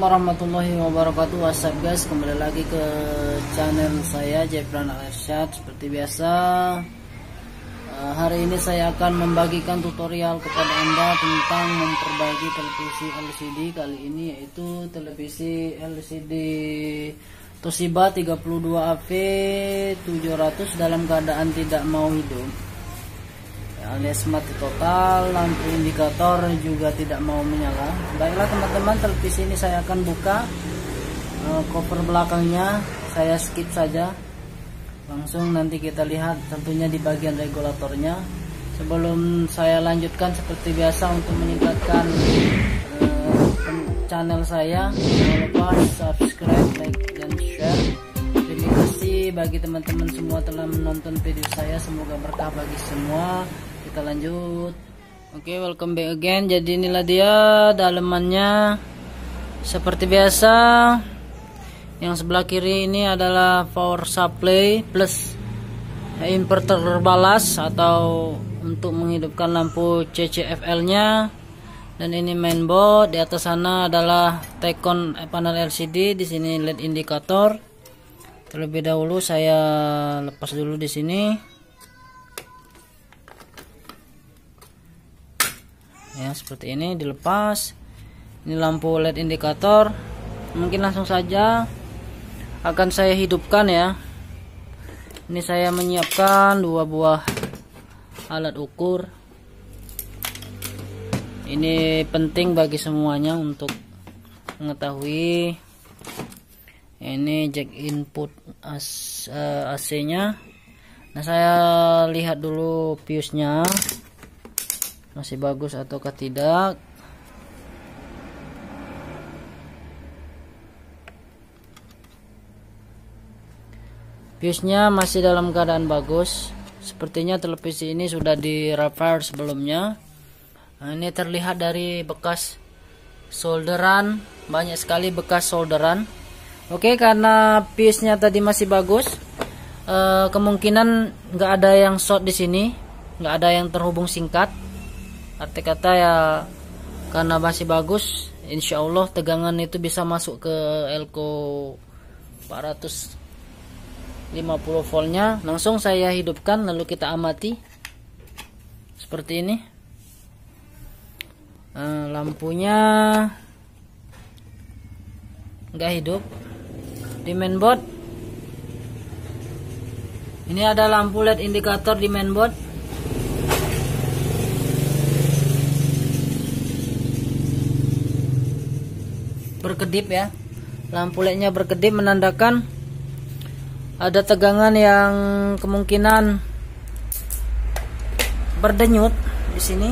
warahmatullahi wabarakatuh. What's up guys, kembali lagi ke channel saya Jepran Al-Irsyad. Seperti biasa, hari ini saya akan membagikan tutorial kepada anda tentang memperbaiki televisi LCD. Kali ini yaitu televisi LCD Toshiba 32AV 700 dalam keadaan tidak mau hidup, alias mati total. Lampu indikator juga tidak mau menyala. Baiklah teman-teman, televisi ini saya akan buka cover belakangnya, saya skip saja, langsung nanti kita lihat tentunya di bagian regulatornya. Sebelum saya lanjutkan, seperti biasa untuk meningkatkan channel saya, jangan lupa subscribe, like, dan share. Terima kasih bagi teman-teman semua telah menonton video saya, semoga berkah bagi semua. Kita lanjut. Oke, welcome back again. Jadi inilah dia dalemannya. Seperti biasa, yang sebelah kiri ini adalah power supply plus inverter balas atau untuk menghidupkan lampu CCFL nya. Dan ini mainboard. Di atas sana adalah Tecon panel LCD. Di sini LED indikator. Terlebih dahulu saya lepas dulu di sini. Ya, seperti ini dilepas. Ini lampu LED indikator. Mungkin langsung saja akan saya hidupkan ya. Ini saya menyiapkan dua buah alat ukur. Ini penting bagi semuanya untuk mengetahui. Ini jack input AC nya. Nah, saya lihat dulu fuse nya masih bagus ataukah tidak. Fuse nya masih dalam keadaan bagus. Sepertinya televisi ini sudah di repair sebelumnya. Nah, ini terlihat dari bekas solderan, banyak sekali bekas solderan. Oke, karena fuse nya tadi masih bagus, kemungkinan nggak ada yang short di sini, nggak ada yang terhubung singkat. Arti kata ya, karena masih bagus, insya Allah tegangan itu bisa masuk ke elko 450 voltnya. Langsung saya hidupkan, lalu kita amati seperti ini. Lampunya nggak hidup. Di mainboard ini ada lampu LED indikator di mainboard. Berkedip ya, lampu LED-nya berkedip, menandakan ada tegangan yang kemungkinan berdenyut di sini.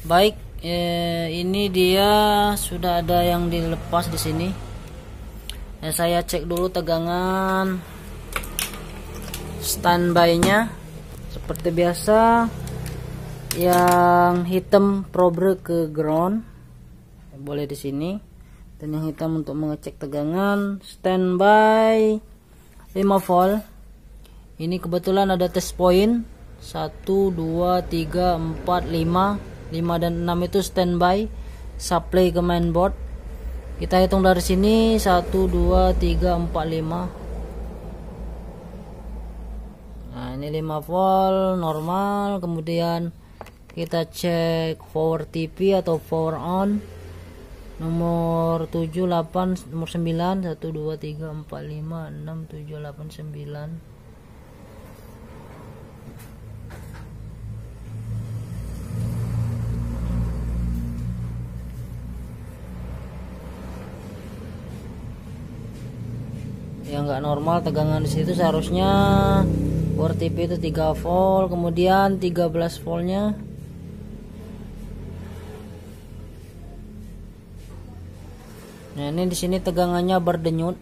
Baik, ini dia sudah ada yang dilepas di sini. Nah, saya cek dulu tegangan standby-nya. Seperti biasa, yang hitam probe ke ground, boleh di sini, dan yang hitam untuk mengecek tegangan. Standby 5 volt. Ini kebetulan ada test point 1 2 3 4 5 dan 6 itu standby supply ke mainboard. Kita hitung dari sini 1 2 3 4 5. Nah, ini 5 volt normal. Kemudian kita cek power TV atau power on nomor 7 8 nomor 9 1 2 3 4 5 6 7 8 9. Yang nggak normal tegangan di situ, seharusnya power TV itu 3 volt, kemudian 13 voltnya. Nah, ini di sini tegangannya berdenyut.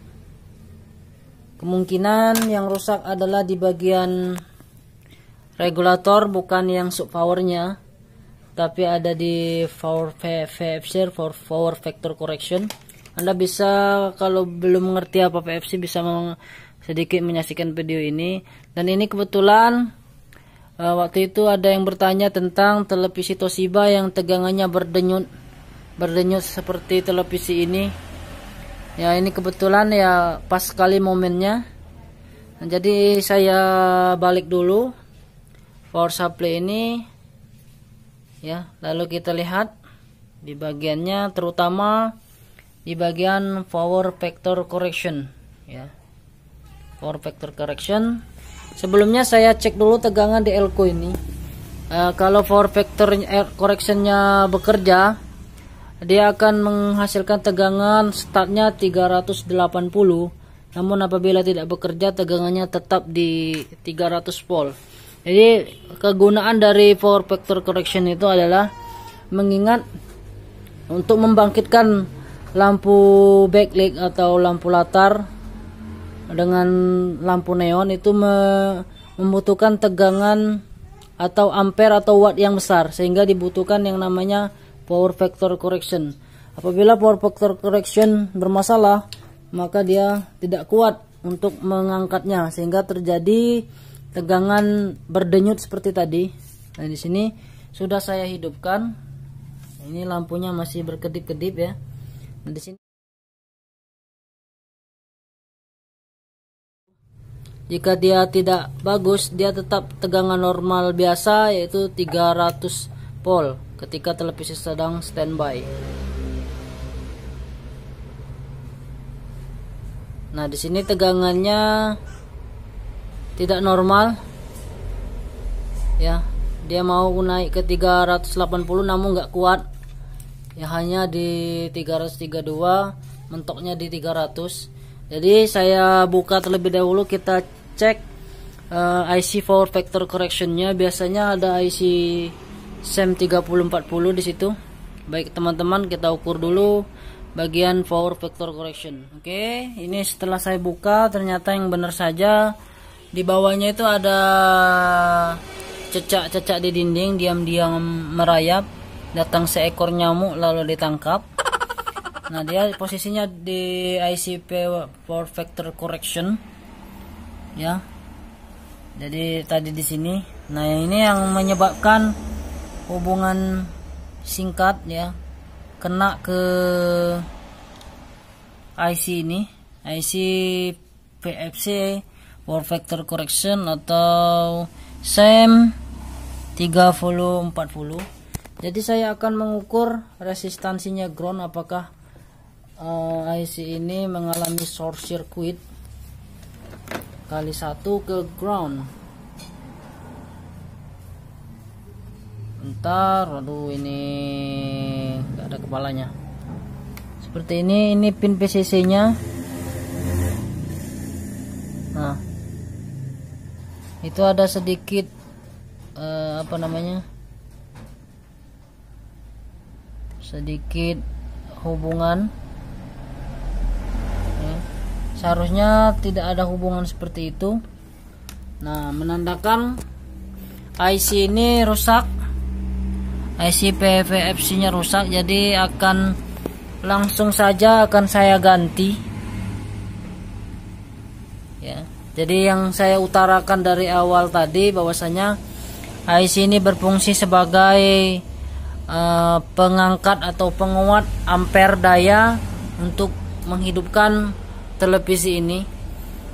Kemungkinan yang rusak adalah di bagian regulator, bukan yang sub powernya, tapi ada di power VFC, power factor correction. Anda bisa, kalau belum mengerti apa PFC, bisa sedikit menyaksikan video ini. Dan ini kebetulan waktu itu ada yang bertanya tentang televisi Toshiba yang tegangannya berdenyut berdenyut seperti televisi ini. Ya, ini kebetulan ya pas sekali momennya. Nah, jadi saya balik dulu power supply ini ya, lalu kita lihat di bagiannya, terutama di bagian power factor correction ya. Power factor correction, sebelumnya saya cek dulu tegangan di elko ini. Kalau power factor correctionnya bekerja, dia akan menghasilkan tegangan startnya 380. Namun apabila tidak bekerja, tegangannya tetap di 300 volt. Jadi kegunaan dari power factor correction itu adalah mengingat untuk membangkitkan lampu backlight atau lampu latar dengan lampu neon itu membutuhkan tegangan atau ampere atau watt yang besar, sehingga dibutuhkan yang namanya power factor correction. Apabila power factor correction bermasalah, maka dia tidak kuat untuk mengangkatnya, sehingga terjadi tegangan berdenyut seperti tadi. Nah, di sini sudah saya hidupkan. Ini lampunya masih berkedip-kedip ya. Nah, di sini jika dia tidak bagus, dia tetap tegangan normal biasa, yaitu 300 volt ketika televisi sedang standby. Nah, di sini tegangannya tidak normal ya, dia mau naik ke 380 namun nggak kuat ya, hanya di 332, mentoknya di 300. Jadi saya buka terlebih dahulu, kita cek IC power factor correctionnya. Biasanya ada IC SEM3040 di situ. Baik teman-teman, kita ukur dulu bagian power factor correction. Oke, ini setelah saya buka ternyata yang benar saja. Di bawahnya itu ada cecak-cecak di dinding, diam-diam merayap, datang seekor nyamuk lalu ditangkap. Nah, dia posisinya di IC power factor correction ya. Jadi tadi di sini. Nah, ini yang menyebabkan hubungan singkat ya kena ke IC ini, IC PFC power factor correction atau SEM3040. Jadi saya akan mengukur resistansinya ground, apakah IC ini mengalami short circuit kali 1 ke ground. Bentar, aduh ini nggak ada kepalanya. Seperti ini pin PCC nya. Nah, itu ada sedikit apa namanya, sedikit hubungan ya. Seharusnya tidak ada hubungan seperti itu. Nah, menandakan IC ini rusak, IC PVFC nya rusak. Jadi akan langsung saja akan saya ganti ya. Jadi yang saya utarakan dari awal tadi bahwasanya IC ini berfungsi sebagai pengangkat atau penguat ampere daya untuk menghidupkan televisi ini.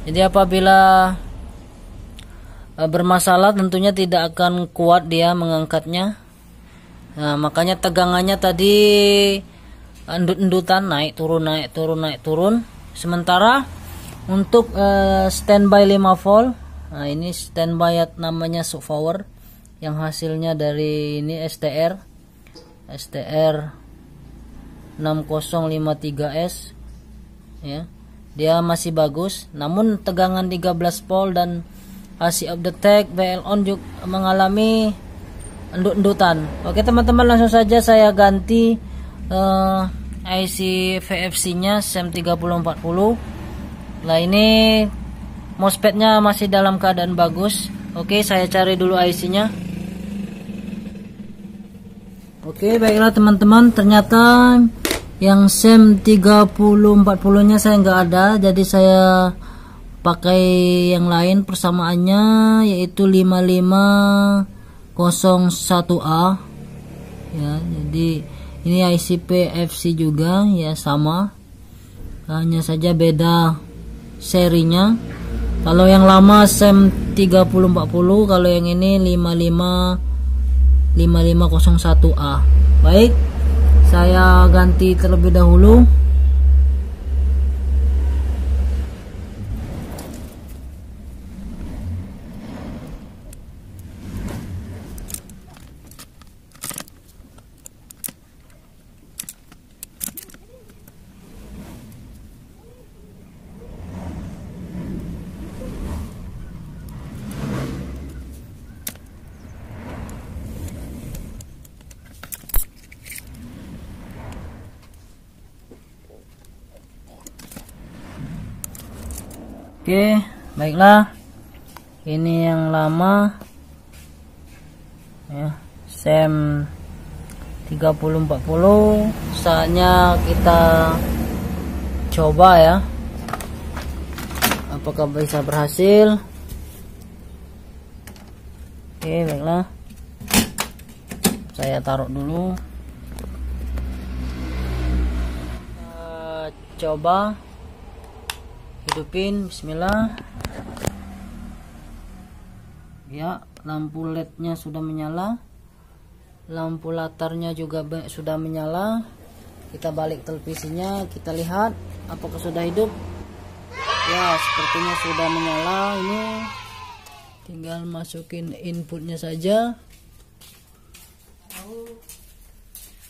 Jadi apabila bermasalah tentunya tidak akan kuat dia mengangkatnya. Nah, makanya tegangannya tadi endut-endutan, naik turun naik turun naik turun. Sementara untuk standby 5 volt, nah ini standby namanya sub power yang hasilnya dari ini STR 6053S ya. Dia masih bagus, namun tegangan 13 volt dan AC of the tag BL on juga mengalami endut-endutan. Oke teman-teman, langsung saja saya ganti IC VFC nya SEM3040. Nah, ini MOSFET nya masih dalam keadaan bagus. Oke, saya cari dulu IC nya. Oke, baiklah teman-teman, ternyata yang SEM3040 nya saya nggak ada, jadi saya pakai yang lain persamaannya, yaitu 5501A ya. Jadi Ini IC PFC juga ya, sama, hanya saja beda serinya. Kalau yang lama SEM 3040, kalau yang ini 5501A. Baik, saya ganti terlebih dahulu. Oke, baiklah. Ini yang lama ya, SEM 3040. Saatnya kita coba ya, apakah bisa berhasil. Oke, baiklah, saya taruh dulu. Coba hidupin, bismillah. Ya, lampu LED-nya sudah menyala, lampu latarnya juga sudah menyala. Kita balik televisinya, kita lihat apakah sudah hidup. Ya, sepertinya sudah menyala. Ini tinggal masukin inputnya saja,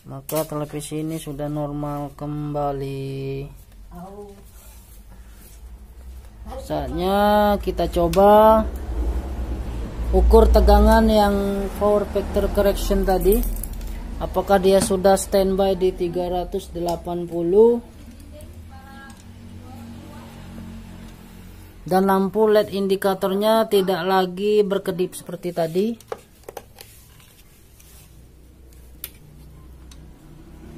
maka televisi ini sudah normal kembali. Saatnya kita coba ukur tegangan yang power factor correction tadi, apakah dia sudah standby di 380, dan lampu LED indikatornya tidak lagi berkedip seperti tadi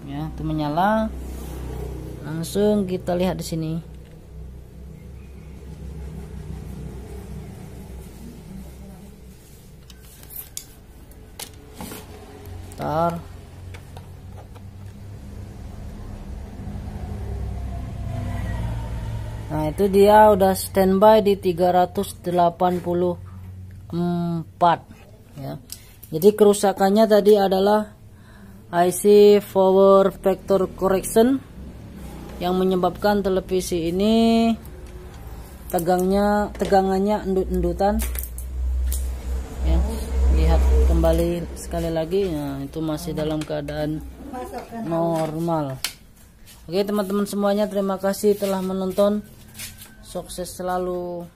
ya, itu menyala. Langsung kita lihat di sini. Nah, itu dia udah standby di 384 ya. Jadi kerusakannya tadi adalah IC power factor correction yang menyebabkan televisi ini tegangannya endut-endutan ya. Lihat kembali sekali lagi, nah itu masih dalam keadaan normal. Oke teman-teman semuanya, terima kasih telah menonton, sukses selalu.